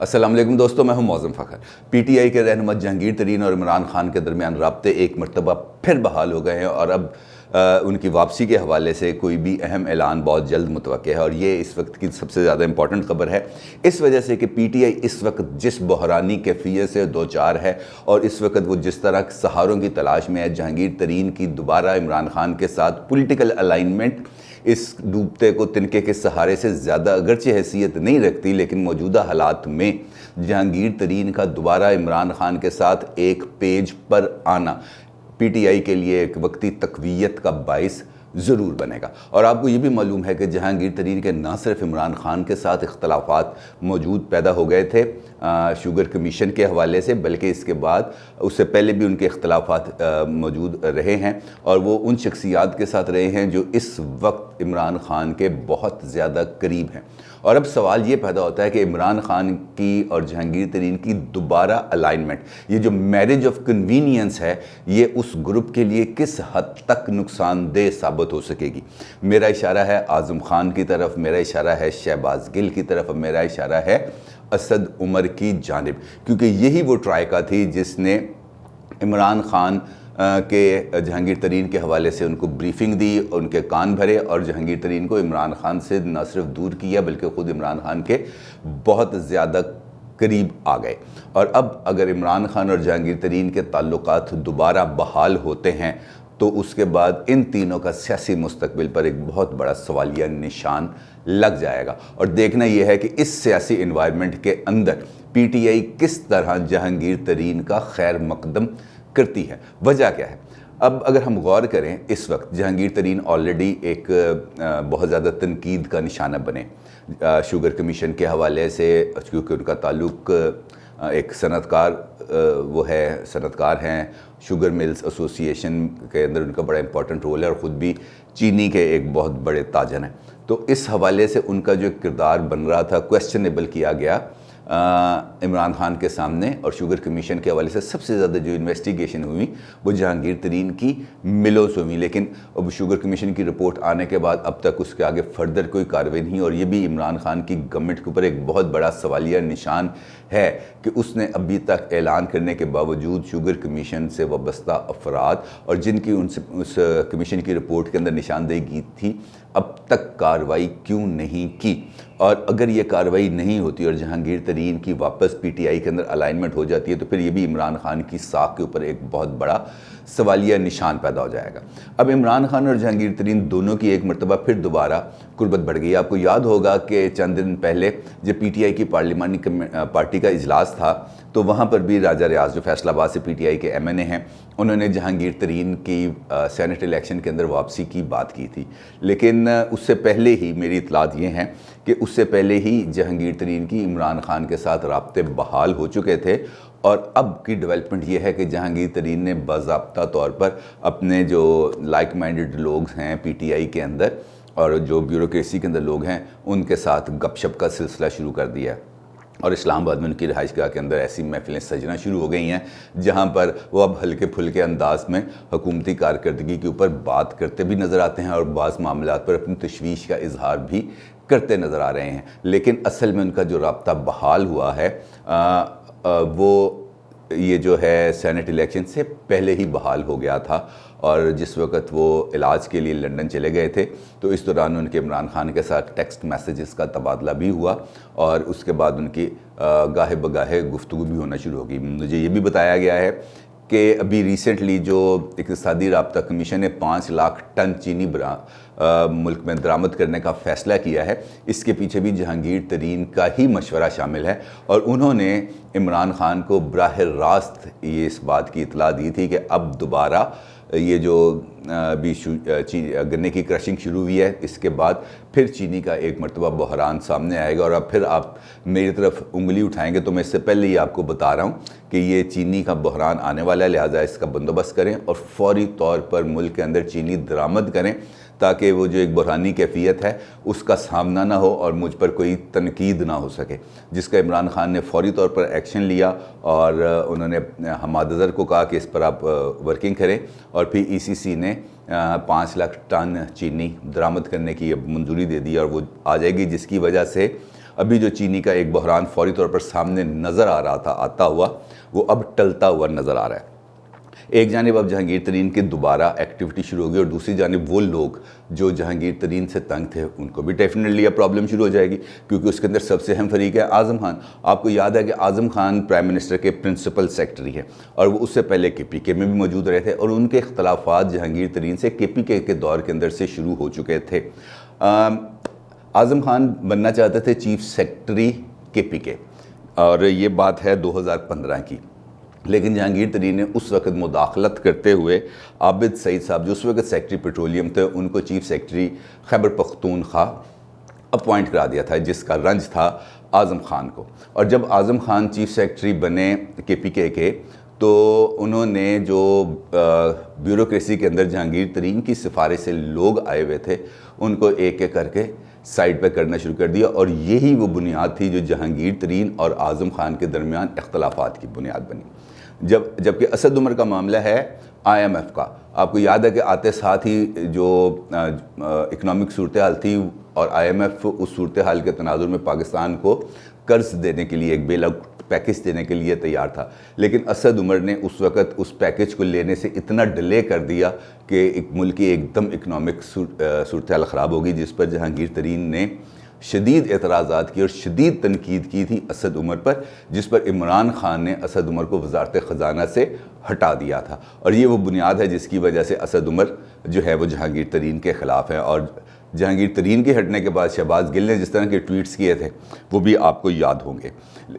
अस्सलाम वालेकुम दोस्तों, मैं हूं मौज़म फ़खर। पीटीआई के रहनुमा जहांगीर तरीन और इमरान खान के दरमियान राब्ते एक मरतबा फिर बहाल हो गए हैं और अब उनकी वापसी के हवाले से कोई भी अहम ऐलान बहुत जल्द मुतवक्के है और ये इस वक्त की सबसे ज़्यादा इंपॉर्टेंट खबर है, इस वजह से कि पीटीआई इस वक्त जिस बहरानी कैफियत से दो चार है और इस वक्त वो जिस तरह सहारों की तलाश में है, जहांगीर तरीन की दोबारा इमरान खान के साथ पॉलिटिकल अलाइनमेंट इस डूबते को तिनके के सहारे से ज़्यादा अगरचे हैसियत नहीं रखती, लेकिन मौजूदा हालात में जहांगीर तरीन का दोबारा इमरान खान के साथ एक पेज पर आना पीटीआई के लिए एक वक्ती तक़वियत का बाइस ज़रूर बनेगा। और आपको ये भी मालूम है कि जहांगीर तरीन के ना सिर्फ इमरान खान के साथ इख्तलाफात मौजूद पैदा हो गए थे शुगर कमीशन के हवाले से, बल्कि इसके बाद उससे पहले भी उनके इख्तलाफात मौजूद रहे हैं और वो उन शख्सियात के साथ रहे हैं जो इस वक्त इमरान खान के बहुत ज़्यादा करीब हैं। और अब सवाल ये पैदा होता है कि इमरान खान की और जहांगीर तरीन की दोबारा अलाइनमेंट, ये जो मैरिज ऑफ कन्वीनियंस है, ये उस ग्रुप के लिए किस हद तक नुकसानदेह साबित हो सकेगी। मेरा इशारा है आज़म खान की तरफ, मेरा इशारा है शहबाज गिल की तरफ, मेरा इशारा है असद उमर की जानिब, क्योंकि यही वो ट्रायका थी जिसने इमरान खान के जहांगीर तरीन के हवाले से उनको ब्रीफिंग दी, उनके कान भरे और जहांगीर तरीन को इमरान खान से न सिर्फ दूर किया बल्कि ख़ुद इमरान खान के बहुत ज़्यादा करीब आ गए। और अब अगर इमरान खान और जहांगीर तरीन के ताल्लुकात दोबारा बहाल होते हैं तो उसके बाद इन तीनों का सियासी मुस्तकबिल पर एक बहुत बड़ा सवालिया निशान लग जाएगा। और देखना यह है कि इस सियासी इन्वायरमेंट के अंदर पीटीआई किस तरह जहांगीर तरीन का खैर मकदम करती है। वजह क्या है? अब अगर हम गौर करें, इस वक्त जहांगीर तरीन ऑलरेडी एक बहुत ज़्यादा तनकीद का निशाना बने शुगर कमीशन के हवाले से, क्योंकि उनका ताल्लुक एक सनतकार हैं, शुगर मिल्स एसोसिएशन के अंदर उनका बड़ा इंपॉर्टेंट रोल है और ख़ुद भी चीनी के एक बहुत बड़े ताजन हैं। तो इस हवाले से उनका जो किरदार बन रहा था क्वेश्चनेबल किया गया इमरान खान के सामने। और शुगर कमीशन के हवाले से सबसे ज़्यादा जो इन्वेस्टिगेशन हुई वो जहांगीर तरीन की मिलों से हुई, लेकिन अब शुगर कमीशन की रिपोर्ट आने के बाद अब तक उसके आगे फर्दर कोई कार्रवाई नहीं। और ये भी इमरान खान की गवर्नमेंट के ऊपर एक बहुत बड़ा सवालिया निशान है कि उसने अभी तक ऐलान करने के बावजूद शुगर कमीशन से वाबस्ता अफराद और जिनकी उनसे उस कमीशन की रिपोर्ट के अंदर निशानदेही की थी, अब तक कार्रवाई क्यों नहीं की। और अगर ये कार्रवाई नहीं होती और जहांगीर तरीन की वापस पीटीआई के अंदर अलाइनमेंट हो जाती है तो फिर ये भी इमरान खान की साख के ऊपर एक बहुत बड़ा सवालिया निशान पैदा हो जाएगा। अब इमरान खान और जहांगीर तरीन दोनों की एक मरतबा फिर दोबारा कुर्बत बढ़ गई। आपको याद होगा कि चंद दिन पहले जब पीटीआई की पार्लिमानी पार्टी का इजलास था तो वहाँ पर भी राजा रियाज जो फैसलाबाद से पीटीआई के एमएनए हैं, उन्होंने जहांगीर तरीन की सेनेट इलेक्शन के अंदर वापसी की बात की थी। लेकिन उससे पहले ही मेरी इतलात ये हैं कि उससे पहले ही जहांगीर तरीन की इमरान खान के साथ राब्ते बहाल हो चुके थे। और अब की डेवलपमेंट ये है कि जहांगीर तरीन ने बाज़ाब्ता तौर पर अपने जो लाइक माइंडेड लोग हैं पीटीआई के अंदर और जो ब्यूरोक्रेसी के अंदर लोग हैं उनके साथ गपशप का सिलसिला शुरू कर दिया है। और इस्लामाबाद में उनकी रिहाइशगाह के अंदर ऐसी महफिलें सजना शुरू हो गई हैं जहां पर वो अब हल्के फुल्के अंदाज में हुकूमती कारकर्दगी के ऊपर बात करते भी नज़र आते हैं और बाज़ मामलात पर अपनी तशवीश का इजहार भी करते नज़र आ रहे हैं। लेकिन असल में उनका जो राब्ता बहाल हुआ है वो ये जो है सेनेट इलेक्शन से पहले ही बहाल हो गया था। और जिस वक्त वो इलाज के लिए लंदन चले गए थे तो इस दौरान उनके इमरान खान के साथ टेक्स्ट मैसेजेस का तबादला भी हुआ और उसके बाद उनकी गाहे बगाहे गुफ्तगू भी होना शुरू हो गई। मुझे ये भी बताया गया है कि अभी रिसेंटली जो इक़्तिसादी राब्ता कमीशन ने 5 लाख टन चीनी मुल्क में दरामद करने का फ़ैसला किया है, इसके पीछे भी जहांगीर तरीन का ही मशवरा शामिल है। और उन्होंने इमरान खान को बराह रास्त ये इस बात की इतला दी थी कि अब दोबारा ये जो अभी गन्ने की क्रशिंग शुरू हुई है, इसके बाद फिर चीनी का एक मरतबा बहरान सामने आएगा और अब फिर आप मेरी तरफ उंगली उठाएंगे तो मैं इससे पहले ही आपको बता रहा हूँ कि ये चीनी का बहरान आने वाला है, लिहाजा इसका बंदोबस्त करें और फौरी तौर पर मुल्क के अंदर चीनी दरामद करें ताकि वो जो एक बहरानी कैफियत है उसका सामना ना हो और मुझ पर कोई तनकीद ना हो सके, जिसका इमरान खान ने फौरी तौर पर एक्शन लिया और उन्होंने हमाद अज़हर को कहा कि इस पर आप वर्किंग करें और फिर ईसीसी ने 5 लाख टन चीनी दरामद करने की अब मंजूरी दे दी और वो आ जाएगी, जिसकी वजह से अभी जो चीनी का एक बहरान फौरी तौर पर सामने नज़र आ रहा था आता हुआ, वो अब टलता हुआ नज़र आ रहा है। एक जानिब अब जहांगीर तरीन की दोबारा एक्टिविटी शुरू होगी और दूसरी जानिब वो लोग जो जहांगीर तरीन से तंग थे उनको भी डेफिनेटली अब प्रॉब्लम शुरू हो जाएगी, क्योंकि उसके अंदर सबसे अहम फरीक है आज़म खान। आपको याद है कि आज़म खान प्राइम मिनिस्टर के प्रिंसिपल सेक्रेटरी हैं और वो उससे पहले KPK में भी मौजूद रहे थे और उनके इख्तलाफात जहांगीर तरीन से KPK के दौर के अंदर से शुरू हो चुके थे। आज़म खान बनना चाहते थे चीफ सेक्रेटरी KPK और ये बात है 2015 की, लेकिन जहांगीर तरीन ने उस वक्त मुदाखलत करते हुए आबिद सईद साहब जो उस वक्त सेक्रेटरी पेट्रोलियम थे उनको chief secretary Khyber Pakhtunkhwa appoint करा दिया था, जिसका रंज था आज़म खान को। और जब आज़म खान चीफ सेक्रेटरी बने KPK के तो उन्होंने जो ब्यूरोक्रेसी के अंदर जहांगीर तरीन की सिफारिश से लोग आए हुए थे उनको एक एक करके साइड पे करना शुरू कर दिया और यही वो बुनियाद थी जो जहांगीर तरीन और आज़म खान के दरमियान इख्तलाफात की बुनियाद बनी। जबकि असद उमर का मामला है IMF का। आपको याद है कि आते साथ ही जो इकनॉमिक सूरत हाल थी और IMF उस सूरत हाल के तनाजुर में पाकिस्तान को कर्ज देने के लिए एक बेल आउट पैकेज देने के लिए तैयार था, लेकिन असद उमर ने उस वक़्त उस पैकेज को लेने से इतना डिले कर दिया कि एक मुल्क की एकदम इकनॉमिक सूरत हाल ख़राब होगी, जिस पर जहांगीर तरीन ने शदीद एतराज़ात की और शदीद तनकीद की थी असद उमर पर, जिस पर इमरान खान ने असद उमर को वजारत ख़जाना से हटा दिया था। और ये वो बुनियाद है जिसकी वजह से असद उमर जो है वो जहांगीर तरीन के ख़िलाफ़ है। और जहांगीर तरीन के हटने के बाद शहबाज गिल ने जिस तरह के ट्वीट्स किए थे वो भी आपको याद होंगे।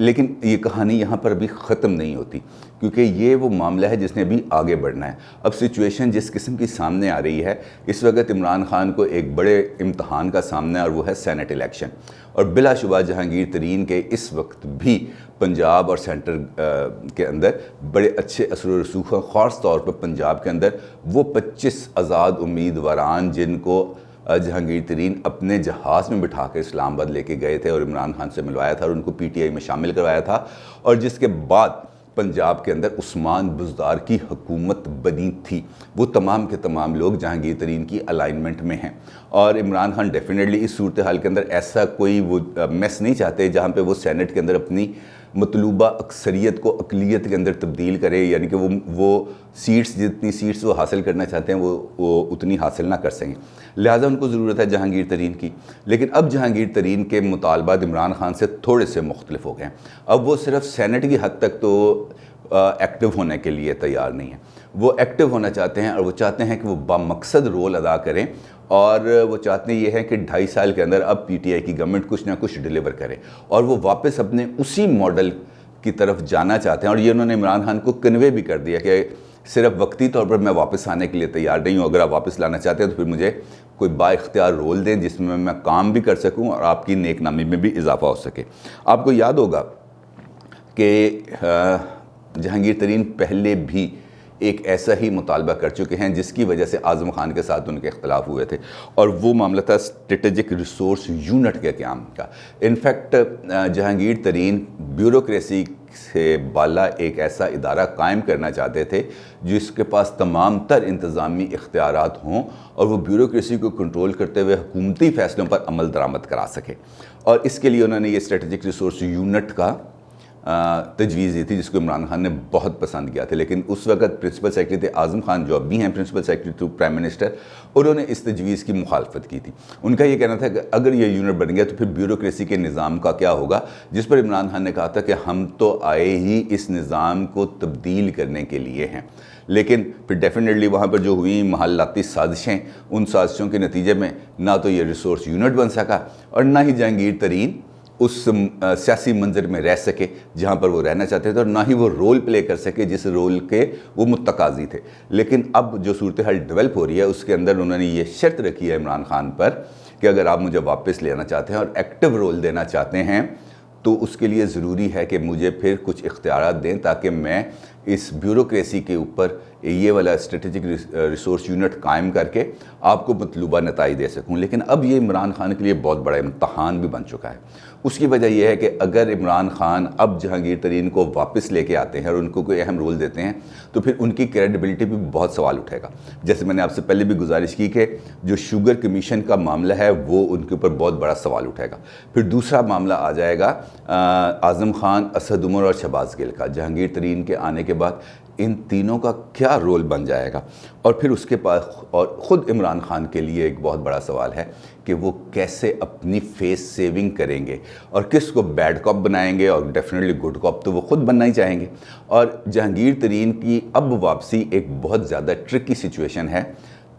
लेकिन ये कहानी यहाँ पर अभी ख़त्म नहीं होती, क्योंकि ये वो मामला है जिसने अभी आगे बढ़ना है। अब सिचुएशन जिस किस्म की सामने आ रही है, इस वक्त इमरान खान को एक बड़े इम्तहान का सामना है और वो है सेनेट इलेक्शन। और बिलाशुबा जहांगीर तरीन के इस वक्त भी पंजाब और सेंटर के अंदर बड़े अच्छे असर व रसूख हैं, ख़ास तौर पर पंजाब के अंदर वो 25 आज़ाद उम्मीदवारान जिनको जहांगीर तरीन अपने जहाज़ में बिठा कर इस्लामाबाद लेके गए थे और इमरान खान से मिलवाया था और उनको PTI में शामिल करवाया था, और जिसके बाद पंजाब के अंदर उस्मान बुज़दार की हुकूमत बनी थी, वो तमाम के तमाम लोग जहांगीर तरीन की अलाइनमेंट में हैं। और इमरान खान डेफिनेटली इस सूरत हाल के अंदर ऐसा कोई वो मैस नहीं चाहते जहाँ पे वो सेनेट के अंदर अपनी मतलूबा अक्सरियत को अकलियत के अंदर तब्दील करे, यानी कि वो सीट्स जितनी सीट्स वो हासिल करना चाहते हैं वो उतनी हासिल ना कर सकें। लिहाजा उनको ज़रूरत है जहांगीर तरीन की। लेकिन अब जहांगीर तरीन के मुतालबात इमरान खान से थोड़े से मुख्तलिफ हो गए हैं। अब वो सिर्फ सेनेट की हद तक तो एक्टिव होने के लिए तैयार नहीं है, वो एक्टिव होना चाहते हैं और वो चाहते हैं कि वो बामकसद रोल अदा करें। और वो चाहते ये हैं कि 2.5 साल के अंदर अब PTI की गवर्नमेंट कुछ ना कुछ डिलीवर करे और वो वापस अपने उसी मॉडल की तरफ जाना चाहते हैं। और ये उन्होंने इमरान खान को कन्वे भी कर दिया कि सिर्फ वक्ती तौर पर मैं वापस आने के लिए तैयार नहीं हूँ, अगर आप वापस लाना चाहते हैं तो फिर मुझे कोई बाइख्तियार रोल दें जिसमें मैं काम भी कर सकूँ और आपकी नेकनामी में भी इजाफा हो सके। आपको याद होगा कि जहांगीर तरीन पहले भी एक ऐसा ही मुतालबा कर चुके हैं जिसकी वजह से आज़म खान के साथ उनके इख्तलाफ हुए थे, और वो मामला था स्ट्रेटेजिक रिसोर्स यूनिट के क़याम का। इनफैक्ट जहांगीर तरीन ब्यूरोक्रेसी से बाला एक ऐसा इदारा कायम करना चाहते थे जिसके पास तमाम तर इंतज़ामी इख्तियारात हों और वो ब्यूरोक्रेसी को कंट्रोल करते हुए हुकूमती फ़ैसलों पर अमल दरामद करा सके। और इसके लिए उन्होंने ये स्ट्रेटेजिक रिसोर्स यूनिट का तजवीज़ दी थी, जिसको इमरान खान ने बहुत पसंद किया था। लेकिन उस वक्त प्रिंसिपल सेक्रेटरी थे आज़म खान, जो अब भी हैं principal secretary to prime minister, उन्होंने इस तजवीज़ की मुखालफत की थी। उनका ये कहना था कि अगर ये यूनिट बन गया तो फिर ब्यूरोक्रेसी के निज़ाम का क्या होगा, जिस पर इमरान खान ने कहा था कि हम तो आए ही इस निज़ाम को तब्दील करने के लिए हैं। लेकिन फिर डेफिनेटली वहाँ पर जो हुई महल्लाती साजिशें, उन साजिशों के नतीजे में ना तो ये रिसोर्स यूनिट बन सका और ना ही जहांगीर तरीन उस सियासी मंजर में रह सके जहाँ पर वो रहना चाहते थे, और ना ही वो रोल प्ले कर सके जिस रोल के वो मुत्तकाज़ी थे। लेकिन अब जो सूरत हाल डेवलप हो रही है उसके अंदर उन्होंने ये शर्त रखी है इमरान खान पर कि अगर आप मुझे वापस लेना चाहते हैं और एक्टिव रोल देना चाहते हैं तो उसके लिए ज़रूरी है कि मुझे फिर कुछ इख्तियारात दें ताकि मैं इस ब्यूरोक्रेसी के ऊपर ये वाला स्ट्रेटेजिक रिसोर्स यूनिट कायम करके आपको मतलूबा नताइज दे सकूं। लेकिन अब ये इमरान खान के लिए बहुत बड़ा इम्तहान भी बन चुका है। उसकी वजह यह है कि अगर इमरान खान अब जहांगीर तरीन को वापस लेके आते हैं और उनको कोई अहम रोल देते हैं तो फिर उनकी क्रेडिबिलिटी भी बहुत सवाल उठेगा। जैसे मैंने आपसे पहले भी गुजारिश की कि जो शुगर कमीशन का मामला है वो उनके ऊपर बहुत बड़ा सवाल उठेगा। फिर दूसरा मामला आ जाएगा आज़म खान, असद उमर और शहबाज गिल का। जहांगीर तरीन के आने के बाद इन तीनों का क्या रोल बन जाएगा। और फिर उसके पास और ख़ुद इमरान खान के लिए एक बहुत बड़ा सवाल है कि वो कैसे अपनी फेस सेविंग करेंगे और किसको बैड कॉप बनाएंगे, और डेफिनेटली गुड कॉप तो वो ख़ुद बनना ही चाहेंगे। और जहांगीर तरीन की अब वापसी एक बहुत ज़्यादा ट्रिकी सिचुएशन है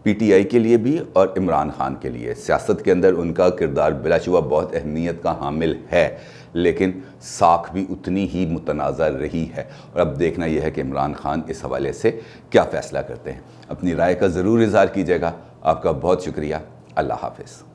पीटीआई के लिए भी और इमरान खान के लिए। सियासत के अंदर उनका किरदार बिलाशुबा बहुत अहमियत का हामिल है, लेकिन साख भी उतनी ही मुतनाज़ा रही है। और अब देखना यह है कि इमरान खान इस हवाले से क्या फ़ैसला करते हैं। अपनी राय का ज़रूर इज़हार कीजिएगा। आपका बहुत शुक्रिया। अल्लाह हाफ़िज़।